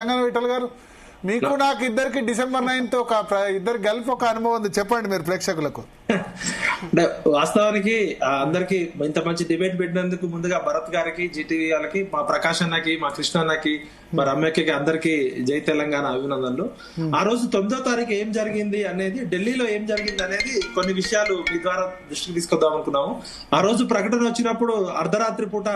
విఠల్ గారు, మీకు నాకు ఇద్దరికి డిసెంబర్ 9th ఒక ఇద్దరు గల్ఫ్ ఒక అనుభవం ఉంది, చెప్పండి మీరు ప్రేక్షకులకు. అంటే వాస్తవానికి అందరికి ఇంత మంచి డిబేట్ పెట్టినందుకు ముందుగా భరత్ గారికి, జీటీవీ వాళ్ళకి, మా ప్రకాష్ అన్నకి, మా కృష్ణ అన్నకి, మా రమ్యకి అందరికి జై తెలంగాణ అభినందనలు. ఆ రోజు 9వ తారీఖు ఏం జరిగింది అనేది, ఢిల్లీలో ఏం జరిగింది అనేది కొన్ని విషయాలు మీ ద్వారా దృష్టికి తీసుకొద్దాం అనుకున్నాము. ఆ రోజు ప్రకటన వచ్చినప్పుడు అర్ధరాత్రి పూట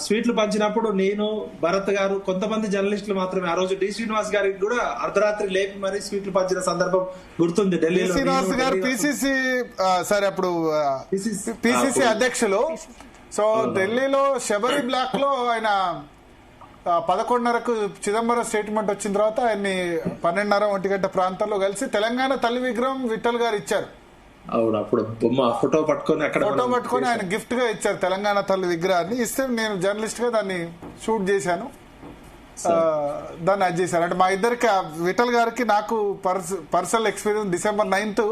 స్వీట్లు పంచినప్పుడు నేను, భరత్ గారు, కొంతమంది జర్నలిస్టులు మాత్రమే, ఆ రోజు డి శ్రీనివాస్ గారికి కూడా అర్ధరాత్రి లేపి మరీ స్వీట్లు పంచిన సందర్భం గుర్తుంది ఢిల్లీలో. శ్రీనివాస్ గారు పిసిసి అప్పుడు పిసిసి అధ్యక్షులు. సో ఢిల్లీలో శబరి బ్లాక్ లో ఆయన 11:30కు చిదంబరం స్టేట్మెంట్ వచ్చిన తర్వాత ఆయన్ని 12:30, 1 ప్రాంతాల్లో కలిసి తెలంగాణ తల్లి విగ్రహం విఠల్ గారు ఇచ్చారు. అవును, అప్పుడు ఫోటో పట్టుకొని ఆయన గిఫ్ట్ గా ఇచ్చారు తెలంగాణ తల్లి విగ్రహాన్ని. ఇస్తే నేను జర్నలిస్ట్ గా దాన్ని షూట్ చేశాను, దాన్ని అది చేశాను. అంటే మా ఇద్దరికి, విఠల్ గారికి నాకు personal experience. December 9th,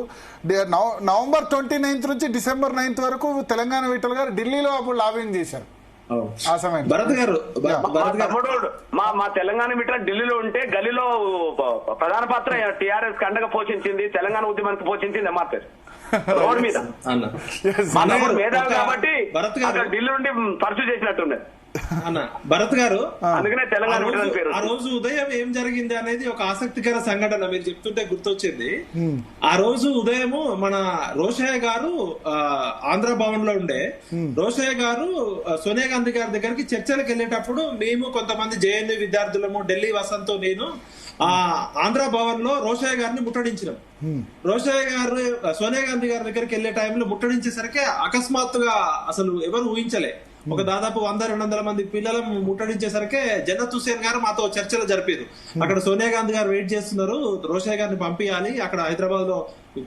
November 29th నుంచి డిసెంబర్ 9th వరకు తెలంగాణ విఠల్ గారు ఢిల్లీలో అప్పుడు లాబింగ్ చేశారు. ఆ సమయం భరత్ గారు మా తెలంగాణ విఠల్ ఢిల్లీలో ఉంటే గల్లీలో ప్రధాన పాత్ర టీఆర్ఎస్ అండగా పోషించింది, తెలంగాణ ఉద్యమానికి పోషించింది ఎంఆర్పీ రోడ్ మీద. మేధావి కాబట్టి ఢిల్లీ నుండి పర్సూ చేసినట్టున్నది అన్న. భరత్ గారు, అందుకనే తెలంగాణ పేరు. ఆ రోజు ఉదయం ఏం జరిగింది అనేది ఒక ఆసక్తికర సంఘటన మీరు చెప్తుంటే గుర్తొచ్చింది. ఆ రోజు ఉదయము మన రోషయ్య గారు ఆంధ్ర భవన్ లో ఉండే, రోషయ్య గారు సోనియా గాంధీ గారి దగ్గరికి చర్చలకు వెళ్ళేటప్పుడు మేము కొంతమంది జేఎన్యూ విద్యార్థులము, ఢిల్లీ వసంతో నేను ఆంధ్ర భవన్ లో రోషయ్య గారిని ముట్టడించినాం. రోషయ్య గారు సోనియా గాంధీ గారి దగ్గరికి వెళ్లే టైంలో ముట్టడించేసరికి అకస్మాత్తుగా అసలు ఎవరు ఊహించలే, ఒక దాదాపు 100-200 మంది పిల్లలు ముట్టడించేసరికి జన్నత్ హుస్సేన్ గారు మాతో చర్చలు జరిపారు. అక్కడ సోనియా గాంధీ గారు వెయిట్ చేస్తున్నారు, రోషయ్య గారిని పంపించాలి, అక్కడ హైదరాబాద్ లో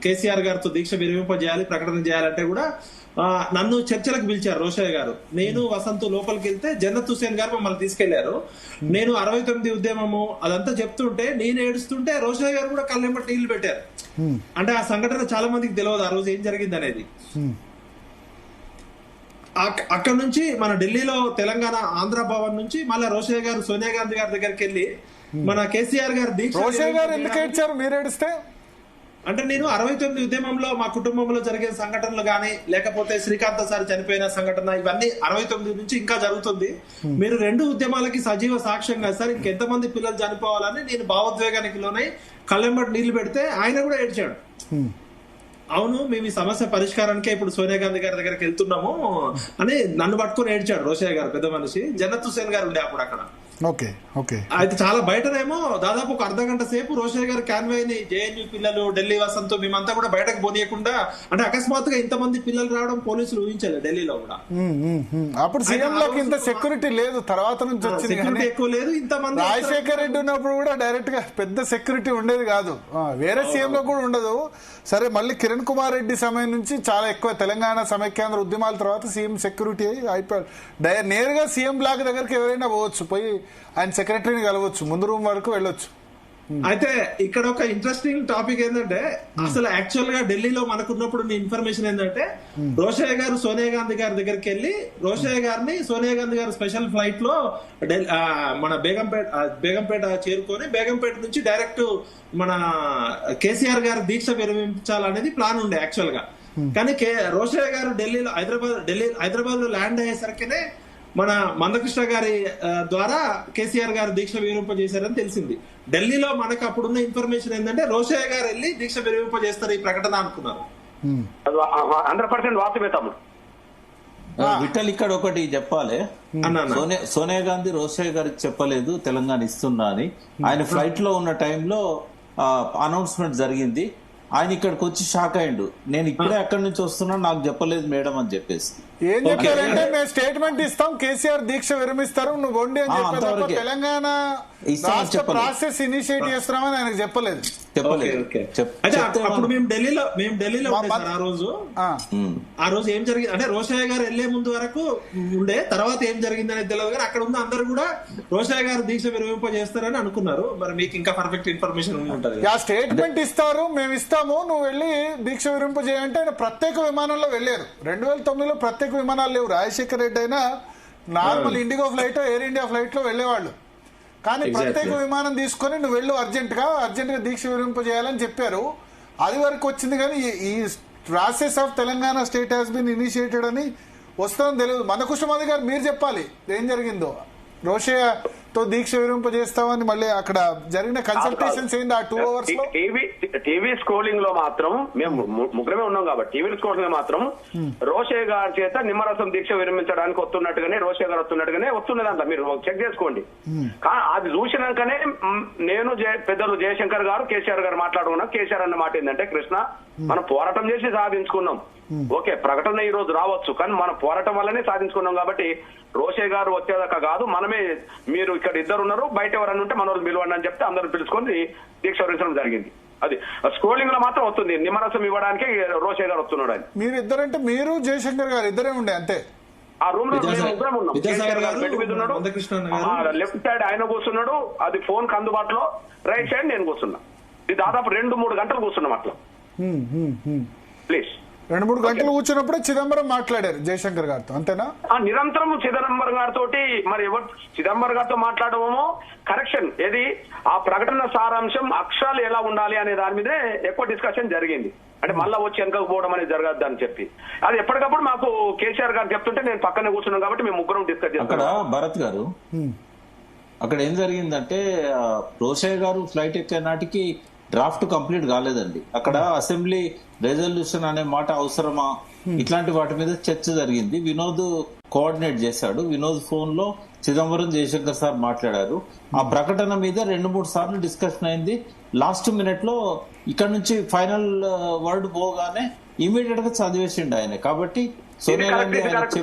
కేసీఆర్ గారితో దీక్ష విరమింపజేయాలి, ప్రకటన చేయాలంటే కూడా నన్ను చర్చలకు పిలిచారు రోషయ్య గారు. నేను వసంత్ లోపలికి వెళ్తే జన్నత్ హుస్సేన్ గారు మమ్మల్ని తీసుకెళ్లారు. నేను 69 ఉద్యమము అదంతా చెప్తుంటే, నేను ఏడుస్తుంటే రోషయ్య గారు కూడా కళ్ళెంబటి నీళ్లు పెట్టారు. అంటే ఆ సంఘటన చాలా మందికి తెలియదు ఆ రోజు ఏం జరిగింది అనేది. అక్కడ నుంచి మన ఢిల్లీలో తెలంగాణ ఆంధ్ర భవన్ నుంచి మళ్ళీ రోషయ్య గారు సోనియా గాంధీ గారి దగ్గరికి వెళ్ళి మన కేసీఆర్ గారు దీక్ష. రోషయ్య గారు ఎందుకు ఏడ్చారు, మీరు ఏడిస్తే? అంటే నేను 69 ఉద్యమంలో మా కుటుంబంలో జరిగే సంఘటనలు గానీ, లేకపోతే శ్రీకాంత్ సార్ చనిపోయిన సంఘటన, ఇవన్నీ 69 నుంచి ఇంకా జరుగుతుంది. మీరు 2 ఉద్యమాలకి సజీవ సాక్ష్యంగా సార్, ఇంకెంతమంది పిల్లలు చనిపోవాలని నేను భావోద్వేగానికి లోనై కళ్ళెంబటి నీళ్లు పెడితే ఆయన కూడా ఏడ్చాడు. అవును, మేము ఈ సమస్య పరిష్కారానికే ఇప్పుడు సోనియా గాంధీ గారి దగ్గరికి వెళ్తున్నాము అని నన్ను పట్టుకుని ఏడ్చాడు రోషయ్య గారు, పెద్ద మనిషి. జన్నత్ హుస్సేన్ గారు ఉండే అప్పుడు అక్కడ. అయితే చాలా బయటనేమో దాదాపు ఒక అర్ధగంట సేపు రోషయ్య గారు కాన్వాయ్ని, జేఎన్యూ పిల్లలు, ఢిల్లీ వసంతో మేమంతా కూడా బయటకు పోనీయకుండా, అంటే అకస్మాత్తుగా ఇంతమంది పిల్లలు రావడం పోలీసులు ఊహించలేదు ఢిల్లీలో కూడా. అప్పుడు సీఎం లోకి ఇంత సెక్యూరిటీ లేదు, తర్వాత నుంచి వచ్చింది సెక్యూరిటీ ఎక్కువ లేదు. ఇంతమంది రాజశేఖర్ రెడ్డి ఉన్నప్పుడు కూడా డైరెక్ట్ గా పెద్ద సెక్యూరిటీ ఉండేది కాదు, వేరే సీఎం లో కూడా ఉండదు. సరే, మళ్ళీ కిరణ్ కుమార్ రెడ్డి సమయం నుంచి చాలా ఎక్కువ, తెలంగాణ సమైక్యాంధ్ర ఉద్యమాల తర్వాత సీఎం సెక్యూరిటీ అయిపోయాడు. నేరుగా సీఎం బ్లాక్ దగ్గరికి ఎవరైనా పోవచ్చు, పోయి ఆయన సెక్రటరీని కలవచ్చు, ముందు రూమ్ వరకు వెళ్ళొచ్చు. అయితే ఇక్కడ ఒక ఇంట్రెస్టింగ్ టాపిక్ ఏంటంటే, అసలు యాక్చువల్ గా ఢిల్లీలో మనకున్నప్పుడు ఇన్ఫర్మేషన్ ఏంటంటే, రోషయ్య గారు సోనియా గాంధీ గారి దగ్గరికి వెళ్ళి రోషయ్య గారిని సోనియా గాంధీ గారు స్పెషల్ ఫ్లైట్ లో మన బేగంపేట చేరుకొని, బేగంపేట నుంచి డైరెక్ట్ మన కేసీఆర్ గారు దీక్ష విరమించాలనేది ప్లాన్ ఉండే యాక్చువల్ గా. కానీ రోషయ్య గారు హైదరాబాద్ లో ల్యాండ్ అయ్యేసరికినే మన మందకృష్ణ గారి ద్వారా కేసీఆర్ గారు దీక్ష విరమింపజేశారని తెలిసింది. ఢిల్లీలో మనకు అప్పుడున్న ఇన్ఫర్మేషన్ ఏంటంటే, రోషయ్య గారు వెళ్ళి దీక్ష విరమింపజేస్తారు ఈ ప్రకటన అనుకున్నారు. 100% వాస్తవమే తమ్ముడు. విఠల్, ఇక్కడ ఒకటి చెప్పాలి. సోనియా గాంధీ రోషయ్య గారికి చెప్పలేదు తెలంగాణ ఇస్తున్నా అని. ఆయన ఫ్లైట్ లో ఉన్న టైంలో అనౌన్స్మెంట్ జరిగింది. ఆయన ఇక్కడికి వచ్చి షాక్ అయ్యిండు, నేను ఇప్పుడే అక్కడి నుంచి వస్తున్నా, నాకు చెప్పలేదు మేడం అని చెప్పేసి. ఏం చెప్పారంటే, మేము స్టేట్మెంట్ ఇస్తాం, కేసీఆర్ దీక్ష విరమిస్తారు, నువ్వు వండి అని చెప్పారు. తెలంగాణ ప్రాసెస్ ఇనిషియేట్ చేస్తున్నామని ఆయనకు చెప్పలేదు. అప్పుడు మేము ఢిల్లీలో ఆ రోజు ఏం జరిగింది అంటే, రోషయ్య గారు వెళ్లే ముందు వరకు ఉండే, తర్వాత ఏం జరిగింది అనేది తెలియదు. కానీ అక్కడ ఉన్న అందరూ కూడా రోషయ్య గారు దీక్ష విరమింపజేస్తారని అనుకున్నారు. మరి మీకు ఇంకా పర్ఫెక్ట్ ఇన్ఫర్మేషన్ ఉంటుంది. స్టేట్మెంట్ ఇస్తారు, మేము ఇస్తాము, నువ్వు వెళ్ళి దీక్ష విరమింపజేయంటే ఆయన ప్రత్యేక విమానంలో వెళ్ళారు. 2009లో ప్రత్యేక విమానాలు లేవు. రాజశేఖర్ రెడ్డి అయినా normal IndiGo flight, air India flight లో వెళ్లేవాళ్ళు. కానీ ప్రత్యేక విమానం తీసుకొని నువ్వు వెళ్ళు అర్జెంట్ గా దీక్ష విరమింపజేయాలని చెప్పారు. అది వరకు వచ్చింది కానీ ఈ process of Telangana state has been initiated అని వస్తుందని తెలియదు. మందకృష్ణమాది గారు మీరు చెప్పాలి ఏం జరిగిందో. రోషయ్యతో దీక్ష విరమింపజేస్తామని మళ్ళీ అక్కడ జరిగిన కన్సల్టేషన్స్ ఏంది ఆ 2 hours లో? టీవీ స్క్రోలింగ్ లో మాత్రం మేము ముగ్గురమే ఉన్నాం కాబట్టి టీవీ స్క్రోలింగ్ లో మాత్రం రోషయ్య గారి చేత నిమ్మరసం దీక్ష విరమించడానికి వస్తున్నట్టుగానే రోషయ్య గారు వస్తున్నదంట. మీరు చెక్ చేసుకోండి. అది చూసినాకనే నేను పెద్దలు జయశంకర్ గారు కేసీఆర్ గారు మాట్లాడుకున్నాం. కేసీఆర్ అన్న మాట ఏంటంటే, కృష్ణ మనం పోరాటం చేసి సాధించుకున్నాం. ఓకే, ప్రకటన ఈ రోజు రావచ్చు, కానీ మనం పోరాటం వల్లనే సాధించుకున్నాం. కాబట్టి రోషయ్య గారు వచ్చేదాకా కాదు, మనమే, మీరు ఇక్కడ ఇద్దరు ఉన్నారు, బయట ఎవరన్నా ఉంటే మన వాళ్ళు పిలవండి అని చెప్తే అందరూ పిలుచుకొని దీక్ష విరమించడం జరిగింది. అది స్క్రోలింగ్ లో మాత్రం వస్తుంది, నిమ్మరసం ఇవ్వడానికి రోషయ్య గారు వస్తున్నాడు అని. మీరు ఇద్దరంటే మీరు జయశంకర్ గారు ఇద్దరే ఉండే అంతే. ఆ రూమ్ లో ముగ్గురం ఉన్నాం. కేసీఆర్ గారు బెడ్ మీద ఉన్నాడు, లెఫ్ట్ సైడ్ ఆయన కూర్చున్నాడు, అది ఫోన్ కి అందుబాటులో, రైట్ సైడ్ నేను కూర్చున్నా. ఇది దాదాపు 2-3 గంటలు కూర్చున్నాం అట్లా. ప్లీజ్ 2-3 గంటలు కూర్చున్నప్పుడే చిదంబరం మాట్లాడారు జయశంకర్ గారితో, అంతేనా? నిరంతరం చిదంబరం గారితో, మరి ఎవరు చిదంబరం గారితో మాట్లాడమో కరెక్షన్ ఏది, ఆ ప్రకటన సారాంశం అక్షరాలు ఎలా ఉండాలి అనే దాని మీదే ఎక్కువ డిస్కషన్ జరిగింది. అంటే మళ్ళా వచ్చి వెనకపోవడం అనేది జరగద్దు అని చెప్పి అది ఎప్పటికప్పుడు మాకు కేసీఆర్ గారు చెప్తుంటే నేను పక్కనే కూర్చున్నాను కాబట్టి మేము ముగ్గురం డిస్కస్ చేస్తాం. అక్కడ భరత్ గారు, అక్కడ ఏం జరిగిందంటే రోషయ్య గారు ఫ్లైట్ ఎక్కే నాటికి డ్రాఫ్ట్ కంప్లీట్ కాలేదండి. అక్కడ అసెంబ్లీ రెజల్యూషన్ అనే మాట అవసరమా, ఇట్లాంటి వాటి మీద చర్చ జరిగింది. వినోద్ కోఆర్డినేట్ చేశాడు. వినోద్ ఫోన్ లో చిదంబరం జయశంకర్ సార్ మాట్లాడారు. ఆ ప్రకటన మీద 2-3 సార్లు డిస్కషన్ అయింది. లాస్ట్ మినిట్ లో ఇక్కడ నుంచి ఫైనల్ వర్డ్ పోగానే ఇమీడియట్ గా చదివేసిండు ఆయన. కాబట్టి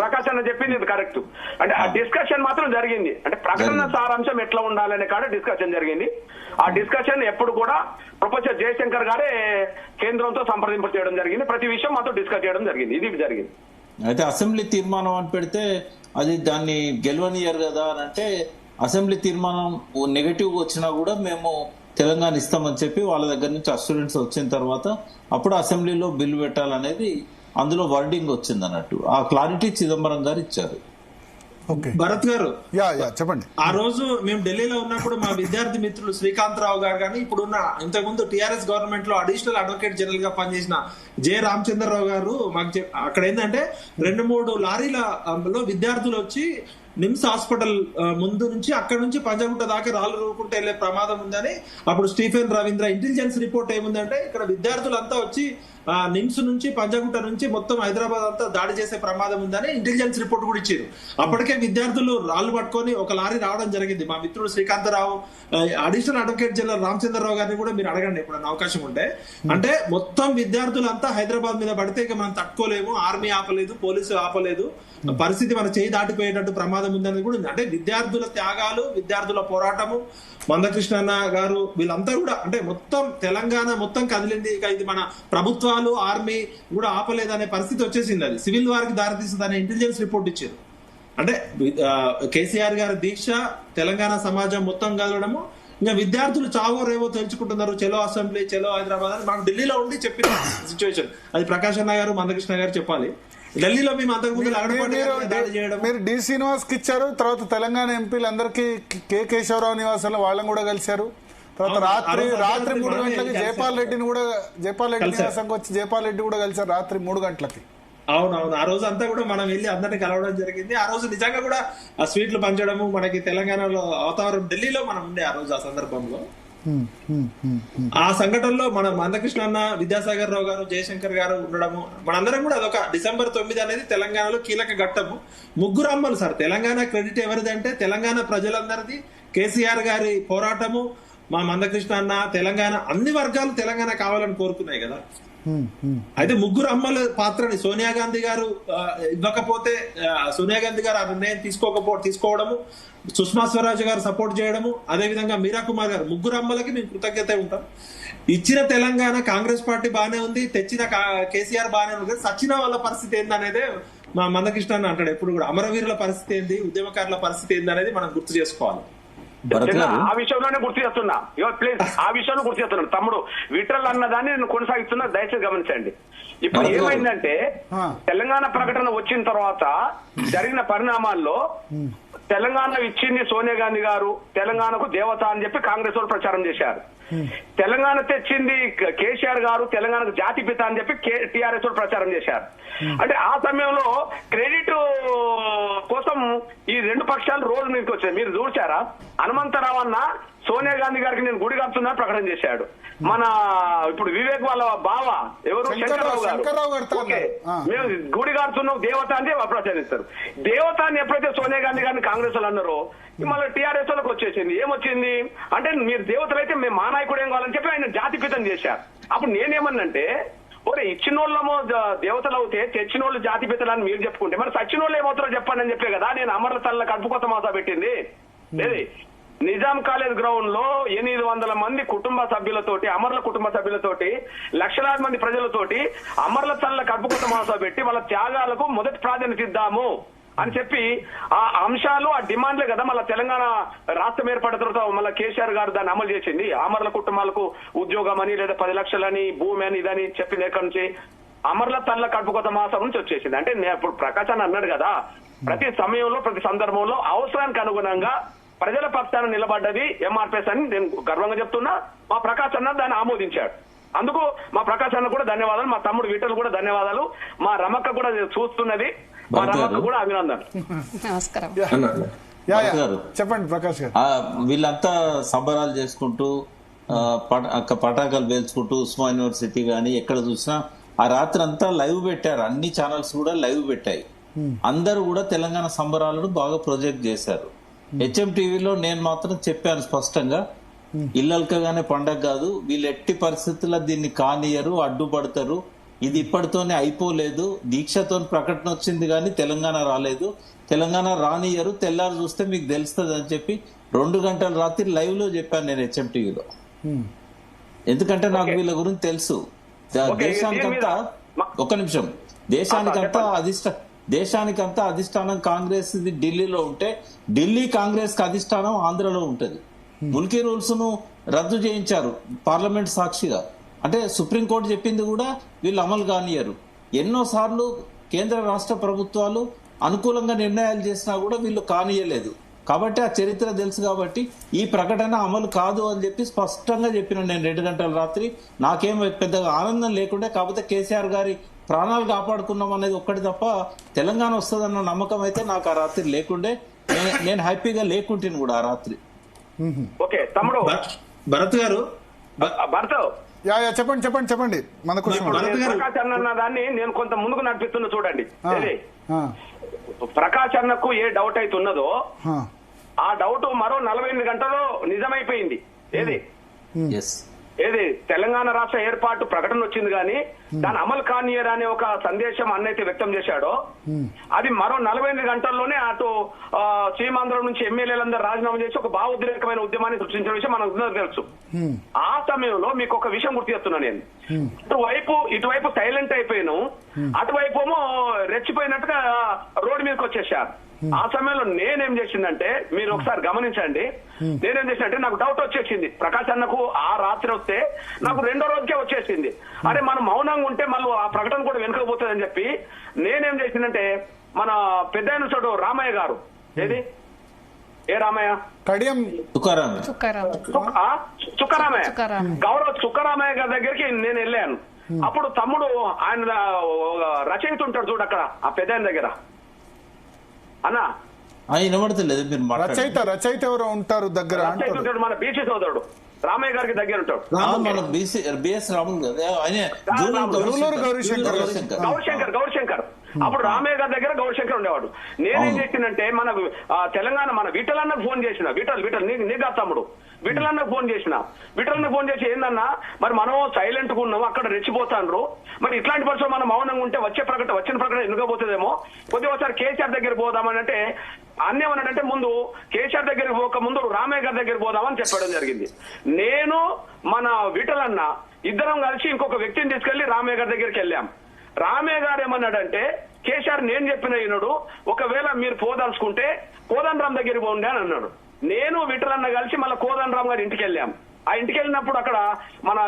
ప్రకాష్ అన్న చెప్పింది ఇది కరెక్ట్. అంటే ఆ డిస్కషన్ మాత్రం జరిగింది. అంటే ప్రకటన సారాంశం ఎట్లా ఉండాలనే కాడ డిస్కషన్ జరిగింది. ఆ డిస్కషన్ ఎప్పుడు కూడా ప్రొఫెసర్ జయశంకర్ గారే కేంద్రంతో సంప్రదింపు చేయడం జరిగింది. ప్రతి విషయం మాతో డిస్కస్ చేయడం జరిగింది. ఇది జరిగింది. అయితే అసెంబ్లీ తీర్మానం అని పెడితే అది దాన్ని గెలవనియరు కదా అని అంటే, అసెంబ్లీ తీర్మానం నెగటివ్ వచ్చినా కూడా మేము తెలంగాణ ఇస్తామని చెప్పి వాళ్ళ దగ్గర నుంచి అస్యూరెన్స్ వచ్చిన తర్వాత అప్పుడు అసెంబ్లీలో బిల్లు పెట్టాలనేది అందులో వర్డింగ్ వచ్చింది అన్నట్టు. ఆ క్లారిటీ చిదంబరం గారు ఇచ్చారు. భరత్ గారు చెప్పండి. ఆ రోజు మేము ఢిల్లీలో ఉన్నప్పుడు మా విద్యార్థి మిత్రులు శ్రీకాంతరావు గారు కానీ, ఇప్పుడున్న ఇంతకుముందు టీఆర్ఎస్ గవర్నమెంట్ లో అడిషనల్ అడ్వకేట్ జనరల్ గా పనిచేసిన జె రామచంద్రరావు గారు మాకు అక్కడ ఏంటంటే 2-3 లారీలలో విద్యార్థులు వచ్చి నిమ్స్ హాస్పిటల్ ముందు నుంచి అక్కడ నుంచి పంజాగుట్ట దాకా రాళ్ళు రూపుకుంటే వెళ్లే ప్రమాదం ఉందని అప్పుడు స్టీఫెన్ రవీంద్ర ఇంటెలిజెన్స్ రిపోర్ట్ ఏముందంటే, ఇక్కడ విద్యార్థులంతా వచ్చి నిమ్స్ నుంచి పంజాగుట్ట నుంచి మొత్తం హైదరాబాద్ అంతా దాడి చేసే ప్రమాదం ఉందని ఇంటెలిజెన్స్ రిపోర్ట్ కూడా ఇచ్చారు. అప్పటికే విద్యార్థులు రాళ్లు పట్టుకొని ఒక లారీ రావడం జరిగింది. మా మిత్రుడు Srikantharao, additional advocate general Ramachandrarao గారిని కూడా మీరు అడగండి ఎప్పుడైనా అవకాశం ఉంటే. అంటే మొత్తం విద్యార్థులంతా హైదరాబాద్ మీద పడితే ఇక మనం తట్టుకోలేము, ఆర్మీ ఆపలేదు, పోలీసులు ఆపలేదు, పరిస్థితి మన చేయి దాటిపోయేటట్టు ప్రమాదం ఉందని కూడా ఉంది. అంటే విద్యార్థుల త్యాగాలు, విద్యార్థుల పోరాటము, మందకృష్ణ గారు వీళ్ళంతా కూడా అంటే మొత్తం తెలంగాణ మొత్తం కదిలింది. ఇక ఇది మన ప్రభుత్వాలు, ఆర్మీ కూడా ఆపలేదనే పరిస్థితి వచ్చేసింది. అది సివిల్ వారికి దారితీస్తుందనే ఇంటెలిజెన్స్ రిపోర్ట్ ఇచ్చారు. అంటే కేసీఆర్ గారి దీక్ష, తెలంగాణ సమాజం మొత్తం కదలడము, ఇంకా విద్యార్థులు చావో రేవో తెలుసుకుంటున్నారు. చలో అసెంబ్లీ, చలో హైదరాబాద్ అని మాకు ఢిల్లీలో ఉండి చెప్పిన సిచ్యువేషన్. అది ప్రకాష్ అన్న గారు, మందకృష్ణ గారు చెప్పాలి. ఢిల్లీలో మేము అంతకుముందు మీరు డి శ్రీనివాస్ కి ఇచ్చారు, తర్వాత తెలంగాణ ఎంపీలందరికీ కె కేశవరావు నివాసంలో వాళ్ళని కూడా కలిశారు. తర్వాత రాత్రి 3 గంటలకి జైపాల్ రెడ్డి నివాసంకి వచ్చి జైపాల్ రెడ్డి కూడా కలిశారు రాత్రి 3 గంటలకి. అవునవును, ఆ రోజు అంతా కూడా మనం వెళ్ళి అందరినీ కలవడం జరిగింది. ఆ రోజు నిజంగా కూడా ఆ స్వీట్లు పంచడము, మనకి తెలంగాణలో వాతావరణం ఢిల్లీలో మనం ఉండే ఆ రోజు ఆ సందర్భంలో. ఆ సంఘటనలో మన మందకృష్ణ అన్న, విద్యాసాగర్ రావు గారు, జయశంకర్ గారు ఉండడము, మనందరం కూడా అదొక December 9 అనేది తెలంగాణలో కీలక ఘట్టము. 3 అమ్మలు సార్. తెలంగాణ క్రెడిట్ ఎవరిది అంటే తెలంగాణ ప్రజలందరిది. కేసీఆర్ గారి పోరాటము, మా మందకృష్ణ అన్న, తెలంగాణ అన్ని వర్గాలు తెలంగాణ కావాలని కోరుకున్నాయి కదా. అయితే 3 అమ్మల పాత్రని సోనియా గాంధీ గారు ఇవ్వకపోతే, సోనియా గాంధీ గారు ఆ నిర్ణయం తీసుకోవడము, సుష్మా స్వరాజ్ గారు సపోర్ట్ చేయడము, అదే విధంగా మీరా కుమార్ గారు, 3 అమ్మలకి మేము కృతజ్ఞత ఉంటాం. ఇచ్చిన తెలంగాణ కాంగ్రెస్ పార్టీ బానే ఉంది, తెచ్చిన కేసీఆర్ బానే ఉంది, సచిన వాళ్ళ పరిస్థితి ఏందనేదే మా మందకృష్ణ అంటాడు ఎప్పుడు కూడా. అమరవీరుల పరిస్థితి ఏంది, ఉద్యమకారుల పరిస్థితి ఏంది అనేది మనం గుర్తు చేసుకోవాలి. ఆ విషయంలోనే గుర్తు చేస్తున్నా, ప్లీజ్ ఆ విషయంలో గుర్తు చేస్తున్నాను. తమ్ముడు విఠల్ అన్నదాన్ని నేను కొనసాగిస్తున్నా, దయచేసి గమనించండి. ఇప్పుడు ఏమైందంటే తెలంగాణ ప్రకటన వచ్చిన తర్వాత జరిగిన పరిణామాల్లో తెలంగాణ ఇచ్చింది సోనియా గాంధీ గారు, తెలంగాణకు దేవత అని చెప్పి కాంగ్రెస్ వాళ్ళు ప్రచారం చేశారు. తెలంగాణ తెచ్చింది కేసీఆర్ గారు, తెలంగాణకు జాతిపిత అని చెప్పి టీఆర్ఎస్ వాళ్ళు ప్రచారం చేశారు. అంటే ఆ సమయంలో క్రెడిట్ కోసం ఈ రెండు పక్షాలు రోజు మీదకి వచ్చాయి. మీరు చూశారా? హనుమంతరావు అన్న సోనియా గాంధీ గారికి నేను గుడి కడుతున్నా ప్రకటన చేశాడు. మన ఇప్పుడు వివేక్ వాళ్ళ బావ ఎవరు శంకర్రావు గారు, ఓకే మేము గుడి కడుతున్నాం దేవత అని ప్రచారిస్తారు. దేవత అని ఎప్పుడైతే సోనియా గాంధీ గారిని కాంగ్రెస్ వాళ్ళు అన్నారో మళ్ళీ టీఆర్ఎస్ వాళ్ళకి వచ్చేసింది. ఏమొచ్చింది అంటే మీరు దేవతలు అయితే మేము మా నాయకుడు ఏం కావాలని చెప్పి ఆయన జాతిపితం చేశారు. అప్పుడు నేనేమన్నంటే ఓరే ఇచ్చినోళ్ళమో దేవతలు అవుతే తెచ్చినోళ్ళు జాతిపితలు అని మీరు చెప్పుకుంటే మరి సచ్చినోళ్ళు ఏమవుతారో చెప్పండి అని చెప్పే కదా నేను అమర్ల తల్ల కడుపు కొత్త మాసా పెట్టింది. లేదు నిజాం కాలేజ్ గ్రౌండ్ లో 800 మంది కుటుంబ సభ్యులతోటి, అమర్ల కుటుంబ సభ్యులతోటి, లక్షలాది మంది ప్రజలతోటి అమర్ల తల్ల కడుపు కొత్త మాసా పెట్టి వాళ్ళ త్యాగాలకు మొదటి ప్రాధాన్యత ఇద్దాము అని చెప్పి ఆ అంశాలు ఆ డిమాండ్లే కదా మళ్ళీ తెలంగాణ రాష్ట్రం ఏర్పడిన తర్వాత మళ్ళీ కేసీఆర్ గారు దాన్ని అమలు చేసింది. అమర్ల కుటుంబాలకు ఉద్యోగం అని లేదా 10 లక్షలని భూమి అని ఇదని చెప్పింది. ఎక్కడి నుంచి అమర్ల తల్ల కడుపు కొత్త మాసం నుంచి వచ్చేసింది. అంటే ఇప్పుడు ప్రకాశ్ అని అన్నాడు కదా, ప్రతి సమయంలో ప్రతి సందర్భంలో అవసరానికి అనుగుణంగా ప్రజల పక్షాన నిలబడ్డది ఎంఆర్పిఎస్ అని నేను గర్వంగా చెప్తున్నా. మా ప్రకాశ్ అన్న దాన్ని ఆమోదించాడు. అందుకు మా ప్రకాశ్ అన్న కూడా ధన్యవాదాలు, మా తమ్ముడు విఠల్ కూడా ధన్యవాదాలు, మా రమక్క కూడా చూస్తున్నది, మా రమక్క కూడా అభినందన. నమస్కారం. చెప్పండి ప్రకాష్ గారు. వీళ్ళంతా సంబరాలు చేసుకుంటూ పటాకాలు పేల్చుకుంటూ ఉస్మాన్ యూనివర్సిటీ గానీ ఎక్కడ చూసినా ఆ రాత్రి అంతా లైవ్ పెట్టారు. అన్ని ఛానల్స్ కూడా లైవ్ పెట్టాయి. అందరూ కూడా తెలంగాణ సంబరాలను బాగా ప్రొజెక్ట్ చేశారు. హెచ్ఎం టీవీలో నేను మాత్రం చెప్పాను స్పష్టంగా, ఇల్లల్కగానే పండగ కాదు, వీళ్ళు ఎట్టి పరిస్థితుల్లో దీన్ని కానియరు, అడ్డుపడతారు, ఇది ఇప్పటితోనే అయిపోలేదు, దీక్షతో ప్రకటన వచ్చింది కానీ తెలంగాణ రాలేదు, తెలంగాణ రానియరు, తెల్లారు చూస్తే మీకు తెలుస్తుంది అని చెప్పి 2 గంటల రాత్రి లైవ్ లో చెప్పాను నేను హెచ్ఎం టీవీలో. ఎందుకంటే నాకు వీళ్ళ గురించి తెలుసు. దేశానికంతా ఒక నిమిషం దేశానికంతా అధిష్టానం కాంగ్రెస్ ఢిల్లీలో ఉంటే ఢిల్లీ కాంగ్రెస్ కి అధిష్టానం ఆంధ్రలో ఉంటది. ముల్కీ రూల్స్ ను రద్దు చేయించారు పార్లమెంట్ సాక్షిగా. అంటే సుప్రీంకోర్టు చెప్పింది కూడా వీళ్ళు అమలు కానియరు. ఎన్నోసార్లు కేంద్ర రాష్ట్ర ప్రభుత్వాలు అనుకూలంగా నిర్ణయాలు చేసినా కూడా వీళ్ళు కానియలేదు. కాబట్టి ఆ చరిత్ర తెలుసు. కాబట్టి ఈ ప్రకటన అమలు కాదు అని చెప్పి స్పష్టంగా చెప్పిన నేను 2 గంటల రాత్రి. నాకేం పెద్దగా ఆనందం లేకుండే, కాకపోతే కేసీఆర్ గారి ప్రాణాలు కాపాడుకున్నాం అనేది ఒక్కటి తప్ప తెలంగాణ వస్తుందన్న నమ్మకం అయితే నాకు ఆ రాత్రి లేకుండే. నేను హ్యాపీగా లేకుంటాను కూడా ఆ రాత్రి. ఓకే తమ్ముడు భరత్ గారు, చెప్పండి మనకు ప్రకాశ్ అన్న దాన్ని నేను కొంత ముందుకు నడిపిస్తున్నా చూడండి. ప్రకాశ్ అన్నకు ఏ డౌట్ అయితే ఉన్నదో ఆ డౌట్ మరో 48 గంటల్లో నిజమైపోయింది. ఏది తెలంగాణ రాష్ట్ర ఏర్పాటు ప్రకటన వచ్చింది కానీ దాని అమలు కానియర్ అనే ఒక సందేశం అన్నైతే వ్యక్తం చేశాడో అది మరో 48 గంటల్లోనే అటు సీమాంధ్రం నుంచి ఎమ్మెల్యేలందరూ రాజీనామా చేసి ఒక భావోద్రేకమైన ఉద్యమాన్ని సృష్టించిన విషయం మనకు తెలుసు. ఆ సమయంలో మీకు ఒక విషయం గుర్తు చేస్తున్నా నేను. ఇటువైపు సైలెంట్ అయిపోయాను, అటువైపు ఏమో రెచ్చిపోయినట్టుగా రోడ్డు మీదకి వచ్చేసారు. ఆ సమయంలో నేనేం చేసిందంటే మీరు ఒకసారి గమనించండి, నేనేం చేసినంటే నాకు డౌట్ వచ్చేసింది. ప్రకాశ్ అన్నకు ఆ రాత్రి వస్తే నాకు 2వ రోజుకే వచ్చేసింది. అరే మనం మౌనంగా ఉంటే మళ్ళీ ఆ ప్రకటన కూడా వెనుకపోతుంది అని చెప్పి నేనేం చేసిందంటే మన పెద్ద ఆయన రామయ్య గారు, ఏది ఏ రామయ్య చుక్కరామయ్య గౌరవ్ చుక్కరామయ్య గారి దగ్గరికి నేను వెళ్ళాను. అప్పుడు తమ్ముడు ఆయన రచయిత ఉంటాడు చూడు అక్కడ ఆ పెద్ద ఆయన దగ్గర అన్నా రచయిత ఎవరు ఉంటారు దగ్గర, మన బీసీ సోదరుడు రామయ్య గారికి దగ్గర ఉంటాడు, గౌరశంకర్. అప్పుడు రామయ్య గారి దగ్గర గౌరశంకర్ ఉండేవాడు. నేనేం చేసినంటే మన తెలంగాణ మన విఠలన్నకు ఫోన్ చేసిన, విఠల్ నీగా తమ్ముడు విఠలన్నకు ఫోన్ చేసి ఏందన్నా మరి మనం సైలెంట్ గా ఉన్నాము, అక్కడ రెచ్చిపోతాండ్రు, మరి ఇట్లాంటి పరిస్థితులు మనం మౌనంగా ఉంటే వచ్చిన ప్రకటన ఎన్నుకోబోతుందేమో, కొద్దిగా ఒకసారి కేసీఆర్ దగ్గర పోదామని అంటే అన్నేమన్నాడంటే ముందు కేసీఆర్ దగ్గరికి పోక ముందు రామయ్య గారి దగ్గర పోదామని చెప్పడం జరిగింది. నేను మన విఠలన్న ఇద్దరం కలిసి ఇంకొక వ్యక్తిని తీసుకెళ్లి రామయ్య గారి దగ్గరికి వెళ్ళాం. రామయ్య గారు ఏమన్నాడంటే కేసీఆర్ నేను చెప్పిన ఈయనుడు ఒకవేళ మీరు పోదలుచుకుంటే కోదండరాం దగ్గరికి పోండి అని అన్నాడు. నేను విఠలన్న కలిసి మళ్ళీ కోదండరాం గారి ఇంటికి వెళ్ళాం. ఆ ఇంటికి వెళ్ళినప్పుడు అక్కడ మన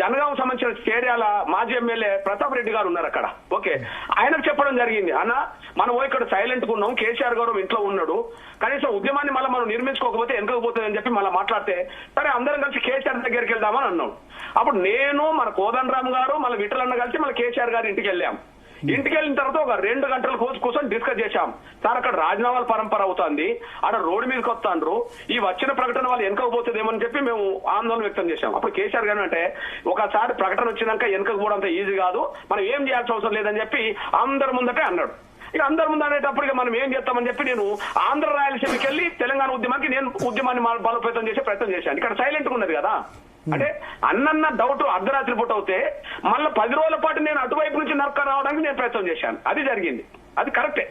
జనగాం సంబంధించిన చేర్యాల మాజీ ఎమ్మెల్యే ప్రతాప్ రెడ్డి గారు ఉన్నారు అక్కడ. ఓకే, ఆయనకు చెప్పడం జరిగింది, అన్న మనం ఇక్కడ సైలెంట్ గా ఉన్నాం, కేసీఆర్ గారు ఇంట్లో ఉన్నాడు, కనీసం ఉద్యమాన్ని మళ్ళీ మనం నిర్మించుకోకపోతే వెనకపోతుంది అని చెప్పి మళ్ళీ మాట్లాడితే, సరే అందరం కలిసి కేసీఆర్ దగ్గరికి వెళ్దామని అన్నాం. అప్పుడు నేను, మన కోదండరామ్ గారు, మళ్ళీ విఠలన్న కలిసి మళ్ళీ కేసీఆర్ గారి ఇంటికి వెళ్ళాం. ఇంటికి వెళ్ళిన తర్వాత ఒక 2 గంటల కూర్చొని డిస్కస్ చేశాం. సార్ అక్కడ రాజీనామాల పరంపర అవుతుంది, అక్కడ రోడ్డు మీదకి వస్తాండ్రు, ఈ వచ్చిన ప్రకటన వాళ్ళు వెనకపోతుందేమని చెప్పి మేము ఆందోళన వ్యక్తం చేశాం. అప్పుడు కేసీఆర్ గారు అంటే, ఒకసారి ప్రకటన వచ్చినాక వెనకపోవడం అంత ఈజీ కాదు, మనం ఏం చేయాల్సిన అవసరం లేదని చెప్పి అందరి ముందటే అన్నాడు. ఇక అందరి ముందు అనేటప్పటికి మనం ఏం చేస్తామని చెప్పి నేను ఆంధ్ర రాయలసీమకి వెళ్ళి తెలంగాణ ఉద్యమాన్ని బలోపేతం చేసే ప్రయత్నం చేశాను. ఇక్కడ సైలెంట్ గా ఉన్నది కదా, అంటే అన్న డౌట్ అర్ధరాత్రి పూట అవుతే మళ్ళీ 10 రోజుల పాటు నేను అటువైపు నుంచి నరక రావడానికి నేను ప్రయత్నం చేశాను. అది జరిగింది, అది కరెక్టే.